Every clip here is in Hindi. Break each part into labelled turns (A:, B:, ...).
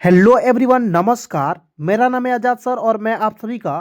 A: हेलो एवरीवन, नमस्कार। मेरा नाम है आजाद सर और मैं आप सभी का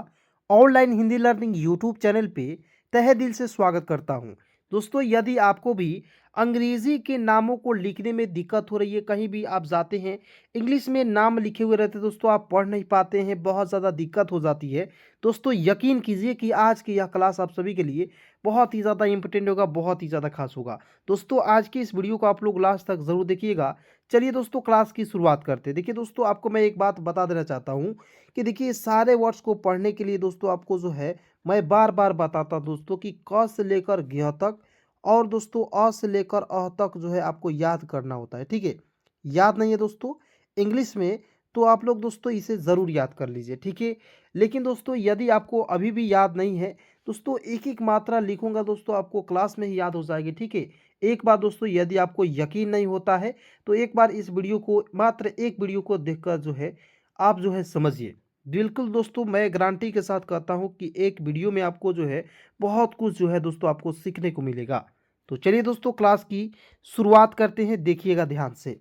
A: online Hindi learning YouTube channel पे तहे दिल से स्वागत करता हूं। दोस्तों, यदि आपको भी अंग्रेजी के नामों को लिखने में दिक्कत हो रही है, कहीं भी आप जाते हैं इंग्लिश में नाम लिखे हुए रहते हैं दोस्तों, आप पढ़ नहीं पाते हैं, बहुत ज़्यादा दिक्कत हो जाती है। दोस्तों, यकीन कीजिए कि आज की यह क्लास आप सभी के लिए बहुत ही ज़्यादा इंपॉर्टेंट होगा, बहुत ही ज़्यादा खास होगा। दोस्तों, आज की इस वीडियो को आप लोग लास्ट तक ज़रूर देखिएगा। चलिए दोस्तों, क्लास की शुरुआत करते हैं। देखिए दोस्तों, आपको मैं एक बात बता देना चाहता हूँ कि देखिए सारे वर्ड्स को पढ़ने के लिए दोस्तों आपको जो है मैं बार बार बताता हूँ दोस्तों कि क से लेकर ज्ञ तक और दोस्तों अ से लेकर अ तक जो है आपको याद करना होता है। ठीक है, याद नहीं है दोस्तों इंग्लिश में, तो आप लोग दोस्तों इसे ज़रूर याद कर लीजिए। ठीक है, लेकिन दोस्तों यदि आपको अभी भी याद नहीं है दोस्तों, एक एक मात्रा लिखूंगा दोस्तों, आपको क्लास में ही याद हो जाएगी। ठीक है, एक बार दोस्तों यदि आपको यकीन नहीं होता है तो एक बार इस वीडियो को, मात्र एक वीडियो को देखकर जो है आप जो है समझिए। बिल्कुल दोस्तों, मैं गारंटी के साथ कहता हूं कि एक वीडियो में आपको जो है बहुत कुछ जो है दोस्तों आपको सीखने को मिलेगा। तो चलिए दोस्तों, क्लास की शुरुआत करते हैं, देखिएगा ध्यान से।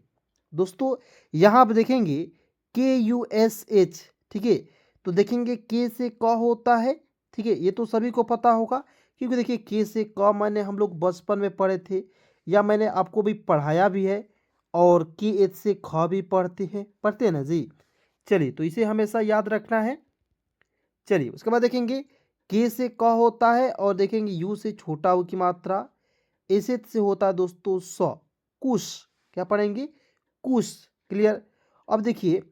A: दोस्तों, यहाँ आप देखेंगे KUSH। ठीक है, तो देखेंगे के से क होता है। ठीक है, ये तो सभी को पता होगा, क्योंकि देखिए के से क मैंने हम लोग बचपन में पढ़े थे, या मैंने आपको भी पढ़ाया भी है। और के एच से ख भी पढ़ते हैं ना जी। चलिए, तो इसे हमेशा याद रखना है। चलिए, उसके बाद देखेंगे के से क होता है, और देखेंगे यू से छोटा ऊ की मात्रा, एस एच से होता है दोस्तों स, कुश। क्या पढ़ेंगे? कुश। क्लियर। अब देखिए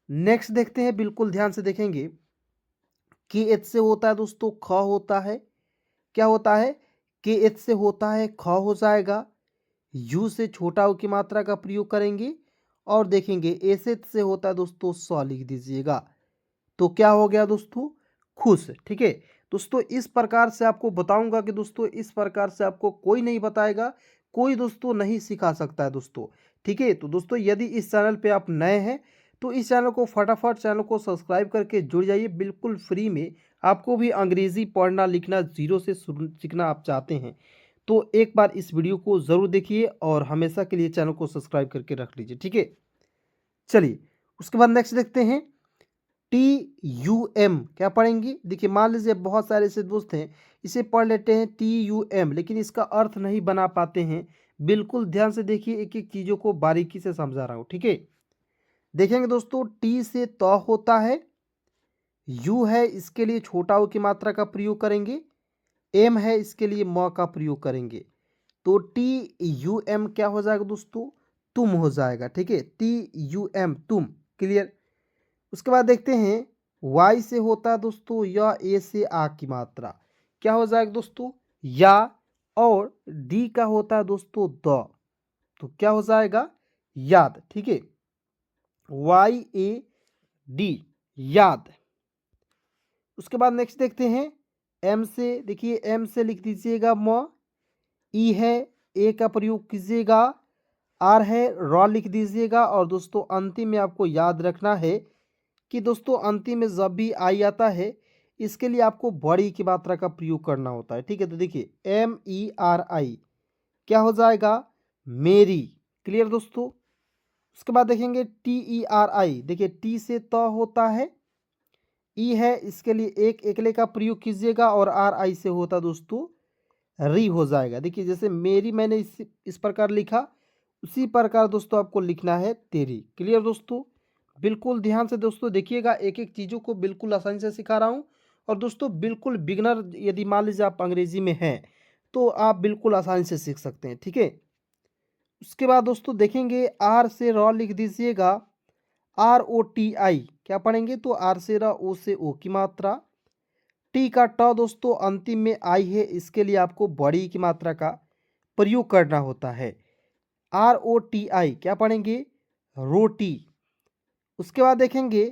A: नेक्स्ट देखते हैं, बिल्कुल ध्यान से देखेंगे। के एच से होता है दोस्तों ख होता है। क्या होता है? के एच से होता है ख हो जाएगा। यू से छोटा ऊ की मात्रा का प्रयोग करेंगे, और देखेंगे एस एच से होता है दोस्तों स, लिख दीजिएगा। तो क्या हो गया दोस्तों? खुश। ठीक है दोस्तों, इस प्रकार से आपको बताऊंगा कि दोस्तों इस प्रकार से आपको कोई नहीं बताएगा, कोई दोस्तों नहीं सिखा सकता है दोस्तों। ठीक है, तो दोस्तों यदि इस चैनल पे आप नए हैं तो इस चैनल को फटाफट चैनल को सब्सक्राइब करके जुड़ जाइए, बिल्कुल फ्री में। आपको भी अंग्रेजी पढ़ना लिखना जीरो से सीखना आप चाहते हैं तो एक बार इस वीडियो को ज़रूर देखिए, और हमेशा के लिए चैनल को सब्सक्राइब करके रख लीजिए। ठीक है, चलिए उसके बाद नेक्स्ट देखते हैं। TUM क्या पढ़ेंगे? देखिए मान लीजिए बहुत सारे ऐसे दोस्त हैं, इसे पढ़ लेते हैं TUM, लेकिन इसका अर्थ नहीं बना पाते हैं। बिल्कुल ध्यान से देखिए, एक एक चीज़ों को बारीकी से समझा रहा हूँ। ठीक है, देखेंगे दोस्तों टी से त होता है, यू है इसके लिए छोटा ऊ की मात्रा का प्रयोग करेंगे, एम है इसके लिए म का प्रयोग करेंगे। तो TUM क्या हो जाएगा दोस्तों? तुम हो जाएगा। ठीक है, TUM तुम। क्लियर। उसके बाद देखते हैं वाई से होता है दोस्तों या, ए से आ की मात्रा क्या हो जाएगा दोस्तों? या। और डी का होता है दोस्तों द, तो क्या हो जाएगा? याद। ठीक है, YAD याद। उसके बाद नेक्स्ट देखते हैं एम से। देखिए एम से लिख दीजिएगा म, ई है ए का प्रयोग कीजिएगा, आर है रॉ लिख दीजिएगा। और दोस्तों अंतिम में आपको याद रखना है कि दोस्तों अंतिम में जब भी आई आता है, इसके लिए आपको बड़ी की मात्रा का प्रयोग करना होता है। ठीक है, तो देखिए MERI क्या हो जाएगा? मेरी। क्लियर दोस्तों। उसके बाद देखेंगे TERI। देखिए टी से त होता है, ई है इसके लिए एक एकले का प्रयोग कीजिएगा, और RI से होता दोस्तों री हो जाएगा। देखिए जैसे मेरी मैंने इस प्रकार लिखा, उसी प्रकार दोस्तों आपको लिखना है तेरी। क्लियर दोस्तों। बिल्कुल ध्यान से दोस्तों देखिएगा, एक एक चीज़ों को बिल्कुल आसानी से सिखा रहा हूँ। और दोस्तों बिल्कुल बिगनर यदि मान लीजिए आप अंग्रेजी में हैं तो आप बिल्कुल आसानी से सीख सकते हैं। ठीक है, उसके बाद दोस्तों देखेंगे आर से रॉ लिख दीजिएगा, ROTI क्या पढ़ेंगे? तो आर से र, ओ से ओ की मात्रा, टी का ट दोस्तों अंतिम में आई है, इसके लिए आपको बड़ी की मात्रा का प्रयोग करना होता है। ROTI क्या पढ़ेंगे? रोटी। उसके बाद देखेंगे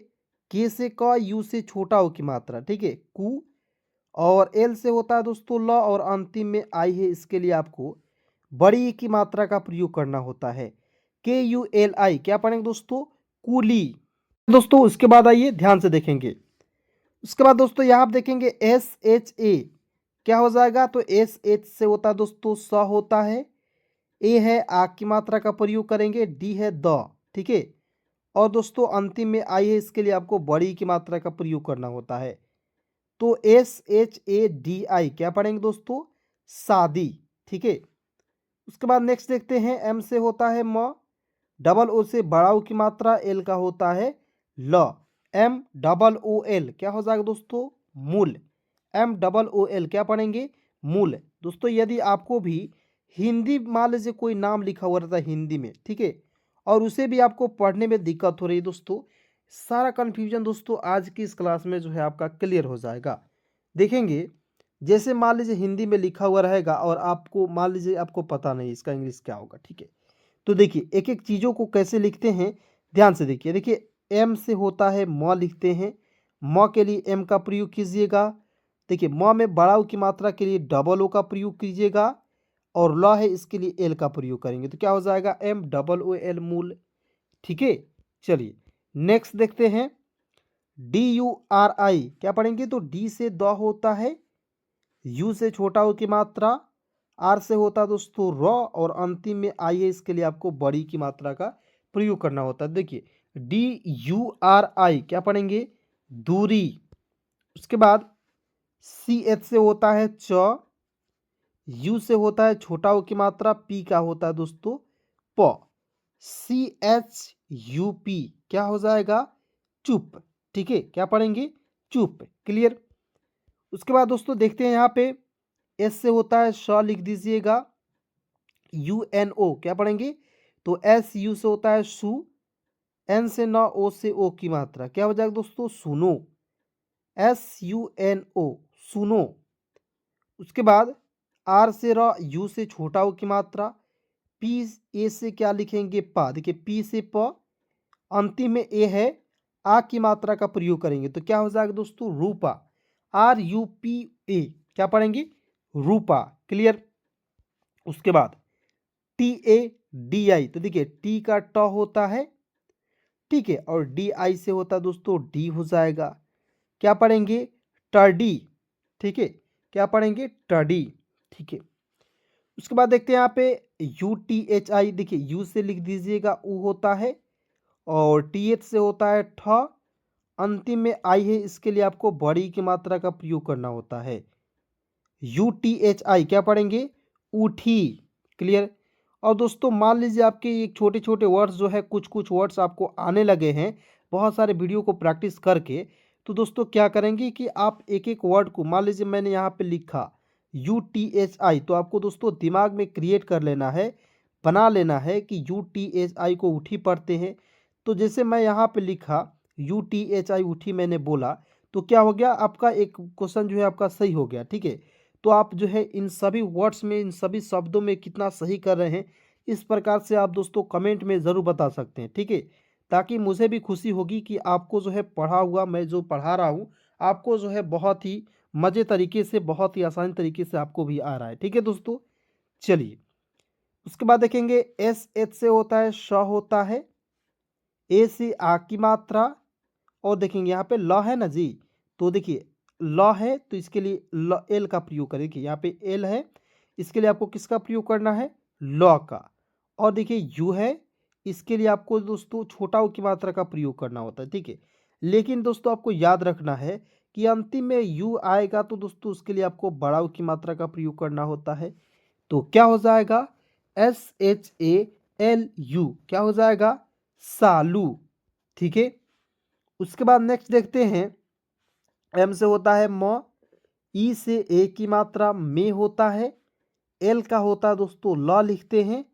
A: के से क, यू से छोटा ओ की मात्रा। ठीक है, कु। और एल से होता है दोस्तों ल, और अंतिम में आई है, इसके लिए आपको बड़ी की मात्रा का प्रयोग करना होता है। KULI क्या पढ़ेंगे दोस्तों? कुली। दोस्तों उसके बाद आइए ध्यान से देखेंगे। उसके बाद दोस्तों यहाँ आप देखेंगे SHA क्या हो जाएगा? तो SH से होता है दोस्तों स होता है, ए है आ की मात्रा का प्रयोग करेंगे, डी है द। ठीक है, और दोस्तों अंतिम में आई है, इसके लिए आपको बड़ी की मात्रा का प्रयोग करना होता है। तो SHADI क्या पढ़ेंगे दोस्तों? शादी। ठीक है। उसके बाद नेक्स्ट देखते हैं, M से होता है म, डबल ओ से बड़ा ओ की मात्रा, एल का होता है ल। MOOL क्या हो जाएगा दोस्तों? मूल। MOOL क्या पढ़ेंगे? मूल। दोस्तों यदि आपको भी हिंदी मान लीजिए कोई नाम लिखा हुआ रहता है हिंदी में, ठीक है, और उसे भी आपको पढ़ने में दिक्कत हो रही है दोस्तों, सारा कन्फ्यूजन दोस्तों आज की इस क्लास में जो है आपका क्लियर हो जाएगा। देखेंगे जैसे मान लीजिए हिंदी में लिखा हुआ रहेगा और आपको मान लीजिए आपको पता नहीं इसका इंग्लिश क्या होगा, ठीक है, तो देखिए एक एक चीज़ों को कैसे लिखते हैं, ध्यान से देखिए। देखिए एम से होता है म लिखते हैं, म के लिए एम का प्रयोग कीजिएगा। देखिए म में बड़ा ऊ की मात्रा के लिए डबल ओ का प्रयोग कीजिएगा, और ल है इसके लिए एल का प्रयोग करेंगे, तो क्या हो जाएगा? MOOL मूल। ठीक है। चलिए नेक्स्ट देखते हैं, DURI क्या पढ़ेंगे? तो डी से द होता है, यू से छोटा ओ की मात्रा, आर से होता है दोस्तों र, और अंतिम में आई है, इसके लिए आपको बड़ी की मात्रा का प्रयोग करना होता है। देखिए DURI क्या पढ़ेंगे? दूरी। उसके बाद CH से होता है च, यू से होता है छोटा ओ की मात्रा, पी का होता है दोस्तों प। CHUP क्या हो जाएगा? चुप। ठीक है, क्या पढ़ेंगे? चुप। क्लियर। उसके बाद दोस्तों देखते हैं यहाँ पे, एस से होता है श लिख दीजिएगा, UNO क्या पढ़ेंगे? तो SU से होता है सु, एन से न, ओ से ओ की मात्रा, क्या हो जाएगा दोस्तों? सुनो। SUNO सुनो। उसके बाद आर से र, यू से छोटा ओ की मात्रा, पी ए से क्या लिखेंगे? पा। देखिए पी से प, अंतिम में ए है, आ की मात्रा का प्रयोग करेंगे, तो क्या हो जाएगा दोस्तों? रूपा। RUPA क्या पढ़ेंगे? रूपा। क्लियर। उसके बाद TADI, तो देखिए टी का ट होता है, ठीक है, और DI से होता है दोस्तों डी हो जाएगा, क्या पढ़ेंगे? टडी। ठीक है, क्या पढ़ेंगे? टडी। ठीक है। उसके बाद देखते हैं यहाँ पे UTHI, देखिए यू से लिख दीजिएगा ऊ होता है, और TH से होता है ठ, अंतिम में आई है, इसके लिए आपको बड़ी की मात्रा का प्रयोग करना होता है। UTHI क्या पढ़ेंगे? ऊठी। क्लियर। और दोस्तों मान लीजिए आपके ये छोटे छोटे वर्ड्स जो है, कुछ कुछ वर्ड्स आपको आने लगे हैं बहुत सारे वीडियो को प्रैक्टिस करके, तो दोस्तों क्या करेंगे कि आप एक एक वर्ड को, मान लीजिए मैंने यहाँ पे लिखा UTHI, तो आपको दोस्तों दिमाग में क्रिएट कर लेना है, बना लेना है कि UTHI को ऊठी पढ़ते हैं। तो जैसे मैं यहाँ पे लिखा UTHI ऊठी, मैंने बोला, तो क्या हो गया? आपका एक क्वेश्चन जो है आपका सही हो गया। ठीक है, तो आप जो है इन सभी वर्ड्स में, इन सभी शब्दों में कितना सही कर रहे हैं, इस प्रकार से आप दोस्तों कमेंट में ज़रूर बता सकते हैं। ठीक है, ताकि मुझे भी खुशी होगी कि आपको जो है पढ़ा हुआ, मैं जो पढ़ा रहा हूँ, आपको जो है बहुत ही मज़े तरीके से, बहुत ही आसान तरीके से आपको भी आ रहा है। ठीक है दोस्तों। चलिए उसके बाद देखेंगे, SH से होता है श होता है, ए से आ की मात्रा, और देखेंगे यहाँ पे ल है ना जी, तो देखिए ल है, तो इसके लिए ल एल का प्रयोग करें, कि यहाँ पे एल है, इसके लिए आपको किसका प्रयोग करना है? ल का। और देखिए यू है, इसके लिए आपको दोस्तों छोटा ऊ की मात्रा का प्रयोग करना होता है। ठीक है, लेकिन दोस्तों आपको याद रखना है कि अंतिम में यू आएगा, तो दोस्तों उसके लिए आपको बड़ा ऊ की मात्रा का प्रयोग करना होता है, तो क्या हो जाएगा? SHALU क्या हो जाएगा? सालू। ठीक है। उसके बाद नेक्स्ट देखते हैं, एम से होता है म, ई से ए की मात्रा, में होता है, एल का होता है दोस्तों ल लिखते हैं,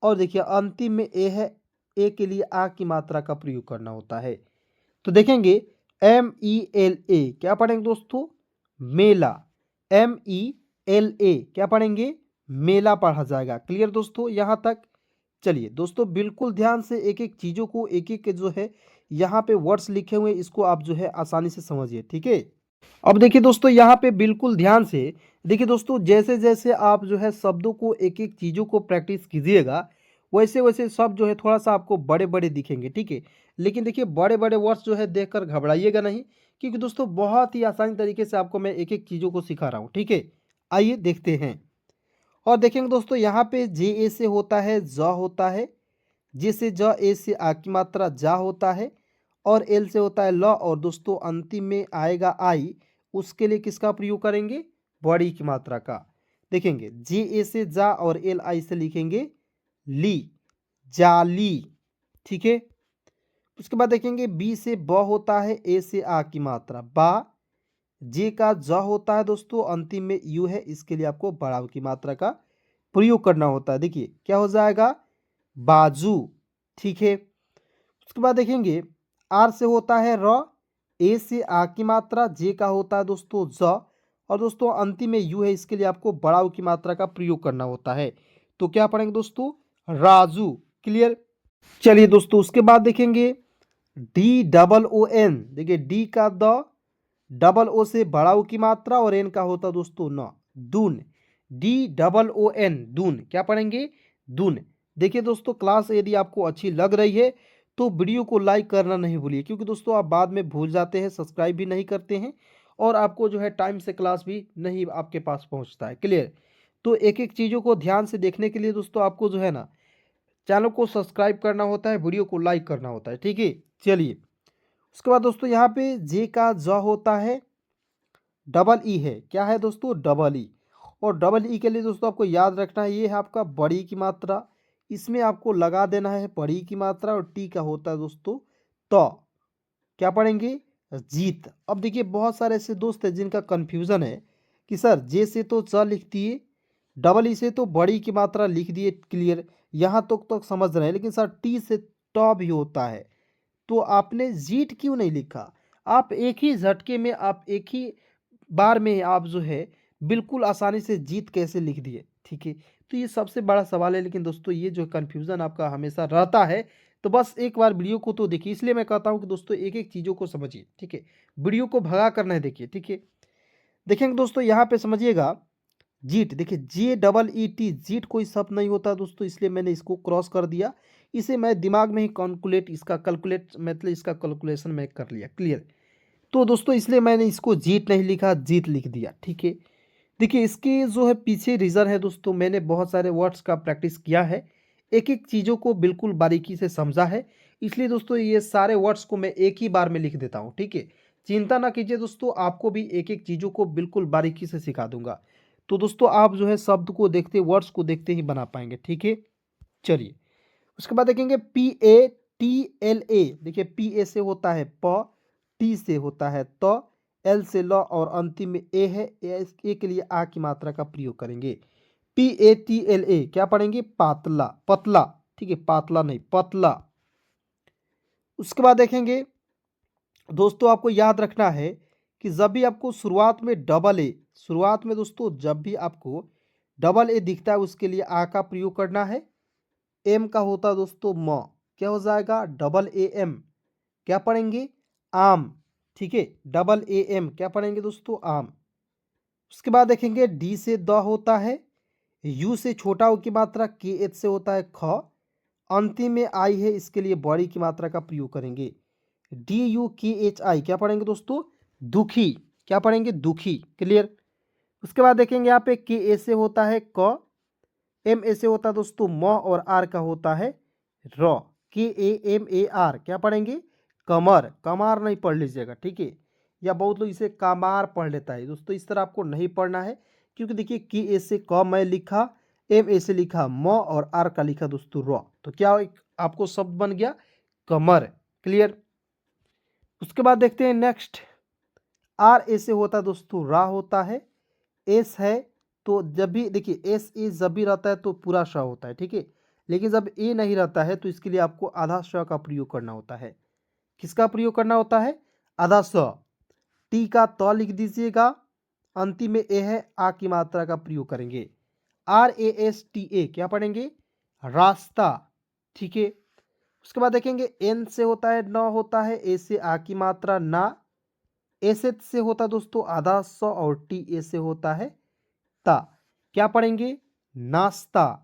A: और देखिए अंतिम में ए है, ए के लिए आ की मात्रा का प्रयोग करना होता है। तो देखेंगे MELA क्या पढ़ेंगे दोस्तों? मेला। MELA क्या पढ़ेंगे? मेला पढ़ा जाएगा। क्लियर दोस्तों यहाँ तक? चलिए दोस्तों बिल्कुल ध्यान से एक एक चीज़ों को, एक एक जो है यहाँ पे वर्ड्स लिखे हुए, इसको आप जो है आसानी से समझिए। ठीक है। अब देखिए दोस्तों यहाँ पे बिल्कुल ध्यान से देखिए दोस्तों, जैसे जैसे आप जो है शब्दों को, एक एक चीज़ों को प्रैक्टिस कीजिएगा, वैसे वैसे सब जो है थोड़ा सा आपको बड़े बड़े दिखेंगे। ठीक है, लेकिन देखिए बड़े बड़े वर्ड्स जो है देखकर घबराइएगा नहीं, क्योंकि दोस्तों बहुत ही आसानी तरीके से आपको मैं एक एक चीज़ों को सिखा रहा हूँ। ठीक है, आइए देखते हैं। और देखेंगे दोस्तों यहाँ पे JA से होता है ज होता है, जे से ज, ए से आ की मात्रा जा होता है और एल से होता है ल, और दोस्तों अंतिम में आएगा आई, उसके लिए किसका प्रयोग करेंगे? बड़ी की मात्रा का। देखेंगे जे ए से जा और एल आई से लिखेंगे ली, जाली। ठीक है। उसके बाद देखेंगे बी से ब होता है, ए से आ की मात्रा बा, जे का ज होता है दोस्तों, अंतिम में यू है, इसके लिए आपको बड़ा की मात्रा का प्रयोग करना होता है। देखिए क्या हो जाएगा? बाजू। ठीक है। उसके बाद देखेंगे आर से होता है र, ए से आ की मात्रा, जे का होता है दोस्तों ज, और दोस्तों अंतिम में यू है, इसके लिए आपको बड़ा की मात्रा का प्रयोग करना होता है। तो क्या पढ़ेंगे दोस्तों? राजू। क्लियर। चलिए दोस्तों उसके बाद देखेंगे डी डबल ओ एन। देखिए डी का द, डबल ओ से बड़ा ओ की मात्रा और एन का होता दोस्तों न, दून। डी डबल ओ एन, दून। क्या पढ़ेंगे? दून। देखिए दोस्तों क्लास यदि आपको अच्छी लग रही है तो वीडियो को लाइक करना नहीं भूलिए, क्योंकि दोस्तों आप बाद में भूल जाते हैं, सब्सक्राइब भी नहीं करते हैं और आपको जो है टाइम से क्लास भी नहीं आपके पास पहुंचता है। क्लियर। तो एक एक चीज़ों को ध्यान से देखने के लिए दोस्तों आपको जो है ना चैनल को सब्सक्राइब करना होता है, वीडियो को लाइक करना होता है। ठीक है। चलिए उसके बाद दोस्तों यहाँ पे जे का ज होता है, डबल ई है। क्या है दोस्तों? Double E. और डबल ई के लिए दोस्तों आपको याद रखना है, ये है आपका बड़ी की मात्रा, इसमें आपको लगा देना है बड़ी की मात्रा, और टी का होता है दोस्तों तो। क्या पढ़ेंगे? जीत। अब देखिए बहुत सारे ऐसे दोस्त हैं जिनका कन्फ्यूज़न है कि सर जे से तो च लिख दिए, डबल ई से तो बड़ी की मात्रा लिख दिए। क्लियर। यहाँ तो समझ रहे हैं, लेकिन सर टी से ट भी होता है, तो आपने जीट क्यों नहीं लिखा? आप एक ही झटके में, आप एक ही बार में आप जो है बिल्कुल आसानी से जीत कैसे लिख दिए? ठीक है। तो ये सबसे बड़ा सवाल है, लेकिन दोस्तों ये जो कन्फ्यूज़न आपका हमेशा रहता है, तो बस एक बार वीडियो को तो देखिए। इसलिए मैं कहता हूँ कि दोस्तों एक एक चीज़ों को समझिए। ठीक है। वीडियो को भगा कर नहीं देखिए। ठीक है। देखेंगे दोस्तों यहाँ पे समझिएगा जीट। देखिए जे डबल ई टी, जीट कोई शब्द नहीं होता दोस्तों, इसलिए मैंने इसको क्रॉस कर दिया। इसे मैं दिमाग में ही मतलब इसका कैलकुलेशन मैं कर लिया। क्लियर। तो दोस्तों इसलिए मैंने इसको जीट नहीं लिखा, जीत लिख दिया। ठीक है। देखिए इसके जो है पीछे रीज़न है दोस्तों, मैंने बहुत सारे वर्ड्स का प्रैक्टिस किया है, एक एक चीज़ों को बिल्कुल बारीकी से समझा है, इसलिए दोस्तों ये सारे वर्ड्स को मैं एक ही बार में लिख देता हूँ। ठीक है। चिंता ना कीजिए दोस्तों, आपको भी एक एक चीज़ों को बिल्कुल बारीकी से सिखा दूंगा। तो दोस्तों आप जो है शब्द को देखते, वर्ड्स को देखते ही बना पाएंगे। ठीक है। चलिए उसके बाद देखेंगे P A T L A. देखिए पी ए से होता है प, टी से होता है त, एल से ल, और अंतिम में ए है, ए के लिए आ की मात्रा का प्रयोग करेंगे। P A T L A. क्या पढ़ेंगे? पातला, पतला। ठीक है। पातला नहीं, पतला। उसके बाद देखेंगे दोस्तों आपको याद रखना है कि जब भी आपको शुरुआत में डबल ए, शुरुआत में दोस्तों जब भी आपको डबल ए दिखता है, उसके लिए आ का प्रयोग करना है। एम का होता है दोस्तों म, क्या हो जाएगा? Double A M. क्या पढ़ेंगे? आम। ठीक है। Double A M. क्या पढ़ेंगे दोस्तों? आम। उसके बाद देखेंगे डी से द होता है, यू से छोटा ओ की मात्रा, के एच से होता है ख, अंतिम में आई है, इसके लिए बड़ी की मात्रा का प्रयोग करेंगे। डी यू के एच आई। क्या पढ़ेंगे दोस्तों? दुखी। क्या पढ़ेंगे? दुखी। क्लियर। उसके बाद देखेंगे यहाँ पे के ए से होता है क, एम ए से होता है दोस्तों म, और आर का होता है र, के ए एम ए आर। क्या पढ़ेंगे? कमर। कमार नहीं पढ़ लीजिएगा। ठीक है। या बहुत लोग इसे कामार पढ़ लेता है दोस्तों, इस तरह आपको नहीं पढ़ना है, क्योंकि देखिए के ए से क मैं लिखा, एम ए से लिखा म, और आर का लिखा दोस्तों र, तो क्या एक आपको शब्द बन गया? कमर। क्लियर। उसके बाद देखते हैं नेक्स्ट, आर ए से होता है दोस्तों रा होता है, एस है, तो जब भी देखिए एस ए जब भी रहता है तो पूरा श होता है। ठीक है। लेकिन जब ए नहीं रहता है तो इसके लिए आपको आधा श का प्रयोग करना होता है। किसका प्रयोग करना होता है? आधा स। टी का त लिख दीजिएगा, अंतिम में ए है, आ की मात्रा का प्रयोग करेंगे। R A S T A. क्या पढ़ेंगे? रास्ता। ठीक है। उसके बाद देखेंगे एन से होता है न होता है, ए से आ की मात्रा ना, एस एच से होता है दोस्तों आधा स, और टी ए से होता है ता। क्या पढ़ेंगे? नाश्ता।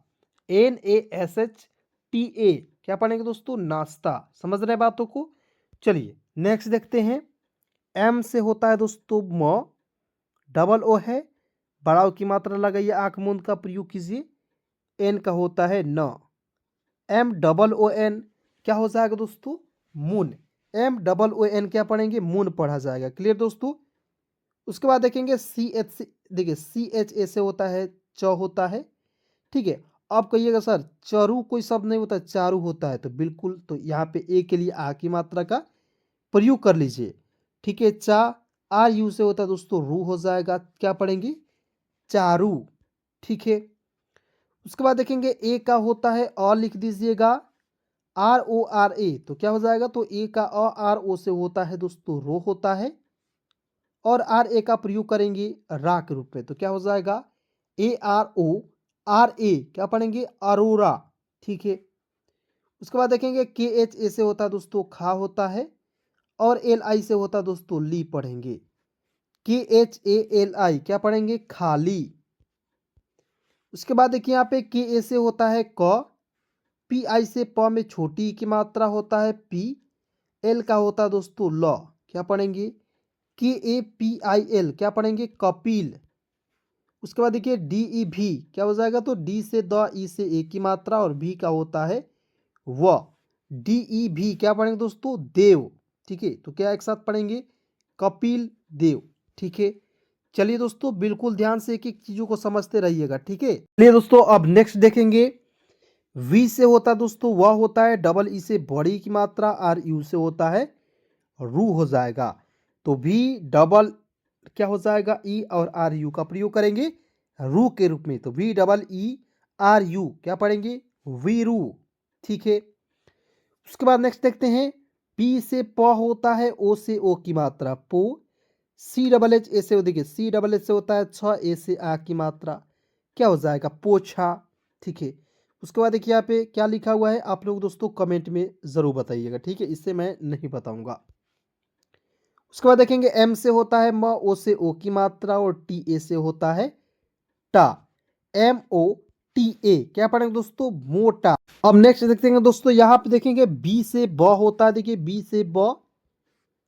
A: N A S H T A. क्या पढ़ेंगे दोस्तों? नाश्ता। समझ रहे हैं बातों को? चलिए नेक्स्ट देखते हैं। एम से होता है दोस्तों म, डबल ओ है, बड़ा ओ की मात्रा लगाइए, आंख मूंद का प्रयोग कीजिए। एन का होता है न, MOON क्या हो जाएगा दोस्तों, मून। MOON क्या पढ़ेंगे, मून पढ़ा जाएगा। क्लियर दोस्तों। उसके बाद देखेंगे CH, देखिए CHA से होता है च होता है, ठीक है। आप कहिएगा सर चरू कोई शब्द नहीं होता, चारू होता है, तो बिल्कुल, तो यहाँ पे ए के लिए आ की मात्रा का प्रयोग कर लीजिए, ठीक है। चा RU से होता है दोस्तों रू हो जाएगा, क्या पढ़ेंगे, चारू, ठीक है। उसके बाद देखेंगे ए का होता है अ, लिख दीजिएगा RORA, तो क्या हो जाएगा, तो ए का RO से होता है दोस्तों रो होता है, और RA का प्रयोग करेंगे रा के रूप में, तो क्या हो जाएगा ARORA, क्या पढ़ेंगे, अरोरा, ठीक है। उसके बाद देखेंगे KHA से होता है दोस्तों खा होता है, और LI से होता है दोस्तों ली पढ़ेंगे, KHALI क्या पढ़ेंगे, खाली। उसके बाद देखिए यहाँ पे KA से होता है क, PI से प में छोटी की मात्रा होता है पी, एल का होता है दोस्तों ल, क्या पढ़ेंगे, KAPIL क्या पढ़ेंगे, कपिल। उसके बाद देखिए DEV क्या हो जाएगा, तो डी से द, ई से ए की मात्रा, और भी का होता है व, DEV क्या पढ़ेंगे दोस्तों, देव, ठीक है। तो क्या एक साथ पढ़ेंगे, कपिल देव, ठीक है। चलिए दोस्तों बिल्कुल ध्यान से एक एक चीजों को समझते रहिएगा, ठीक है। चलिए दोस्तों अब नेक्स्ट देखेंगे, वी से होता है दोस्तों वह होता है, डबल ई से बड़ी की मात्रा, RU से होता है रू हो जाएगा, तो भी डबल क्या हो जाएगा, ई और RU का प्रयोग करेंगे रू के रूप में, तो VEERU क्या पढ़ेंगे, वीरू, ठीक है। उसके बाद नेक्स्ट देखते हैं, पी से प होता है, ओ से ओ की मात्रा पो, CHH से देखिए CHH से होता है छ, ए से आ की मात्रा, क्या हो जाएगा, पोछा, ठीक है। उसके बाद देखिए यहाँ पे क्या लिखा हुआ है, आप लोग दोस्तों कमेंट में जरूर बताइएगा, ठीक है, इससे मैं नहीं बताऊंगा। उसके बाद देखेंगे M से होता है म, ओ से ओ की मात्रा, और TA से होता है टा, MOTA क्या पढ़ेंगे दोस्तों, मोटा। अब नेक्स्ट देखते हैं दोस्तों, यहाँ पे देखेंगे B से ब होता है, देखिए B से ब,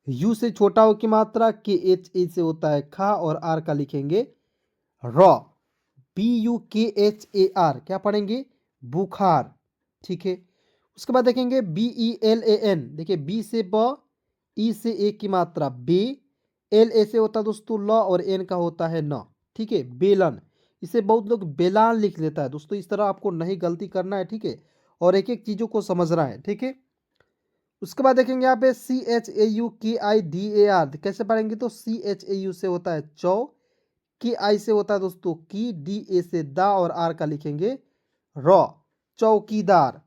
A: U से छोटा हो की मात्रा, KHA से होता है खा, और R का लिखेंगे र, BUKHAR क्या पढ़ेंगे, बुखार, ठीक है। उसके बाद देखेंगे BELAN, देखिए B से ब, ई से ए की मात्रा बे, LA से होता है दोस्तों ल, और एन का होता है न, ठीक है, बेलन। इसे बहुत लोग बेलान लिख लेता है दोस्तों, इस तरह आपको नहीं गलती करना है, ठीक है, और एक एक चीजों को समझना है, ठीक है। उसके बाद देखेंगे यहाँ पे CHAUKIDAR कैसे पढ़ेंगे, तो CHAU से होता है चौ, KI से होता है दोस्तों की, DA से दा, और R का लिखेंगे र, चौकीदार।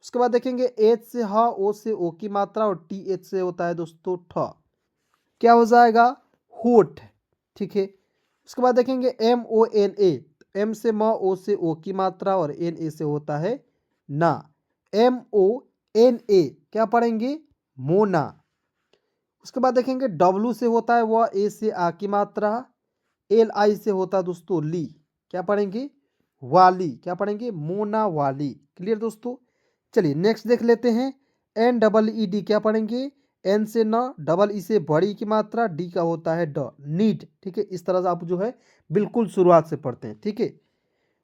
A: उसके बाद देखेंगे H से ह, O से ओ की मात्रा, और TH से होता है दोस्तों ठ, क्या हो जाएगा, होठ, ठीक है। उसके बाद देखेंगे MONA, M से म, O से ओ की मात्रा, और NA से होता है ना, MONA क्या पढ़ेंगे, मोना। उसके बाद देखेंगे W से होता है वह, A से आ की मात्रा, LI से होता है दोस्तों ली, क्या पढ़ेंगे, वाली, क्या पढ़ेंगे, मोना वाली। क्लियर दोस्तों। चलिए नेक्स्ट देख लेते हैं, NEED क्या पढ़ेंगे, N से न, डबल ई से बड़ी की मात्रा, डी का होता है ड, नीड, ठीक है। इस तरह से आप जो है बिल्कुल शुरुआत से पढ़ते हैं, ठीक है।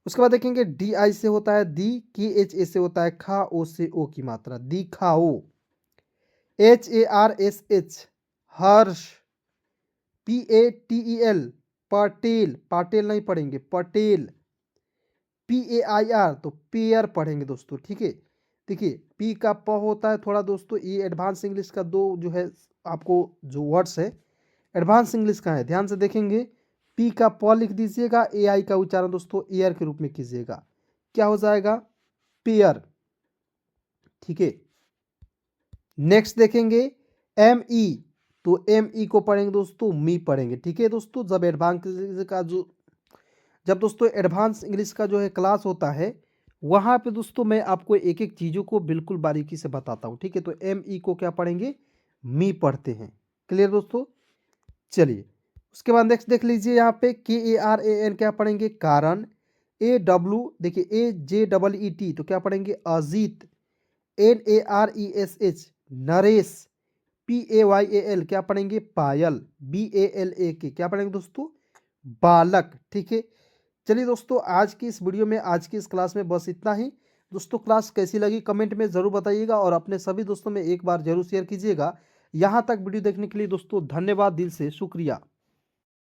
A: उसके बाद देखेंगे DI से होता है दी, KHA से होता है खा, ओ से ओ की मात्रा, दिखाओ। HARSH हर्ष, PATEL पटेल, पाटेल नहीं पढ़ेंगे, पटेल। PAIR तो पेयर पढ़ेंगे दोस्तों, ठीक है। देखिए P का प होता है थोड़ा दोस्तों, ये एडवांस इंग्लिश का दो जो है आपको जो वर्ड्स है एडवांस इंग्लिश का है, ध्यान से देखेंगे। P का प लिख दीजिएगा, AI का उच्चारण दोस्तों एयर के रूप में कीजिएगा, क्या हो जाएगा, पेयर, ठीक है। नेक्स्ट देखेंगे ME, तो ME को पढ़ेंगे दोस्तों मी पढ़ेंगे, ठीक है दोस्तों। जब दोस्तों एडवांस इंग्लिश का जो है क्लास होता है, वहाँ पे दोस्तों मैं आपको एक एक चीज़ों को बिल्कुल बारीकी से बताता हूँ, ठीक है। तो ME को क्या पढ़ेंगे, मी पढ़ते हैं। क्लियर दोस्तों। चलिए उसके बाद नेक्स्ट देख लीजिए, यहाँ पे KARAN क्या पढ़ेंगे, कारण। AW देखिए AJEET तो क्या पढ़ेंगे, अजीत। NARESH नरेश। PAYAL क्या पढ़ेंगे, पायल। BALAK क्या पढ़ेंगे दोस्तों, बालक, ठीक है। चलिए दोस्तों आज की इस वीडियो में, आज की इस क्लास में बस इतना ही। दोस्तों क्लास कैसी लगी कमेंट में ज़रूर बताइएगा और अपने सभी दोस्तों में एक बार ज़रूर शेयर कीजिएगा। यहाँ तक वीडियो देखने के लिए दोस्तों धन्यवाद, दिल से शुक्रिया।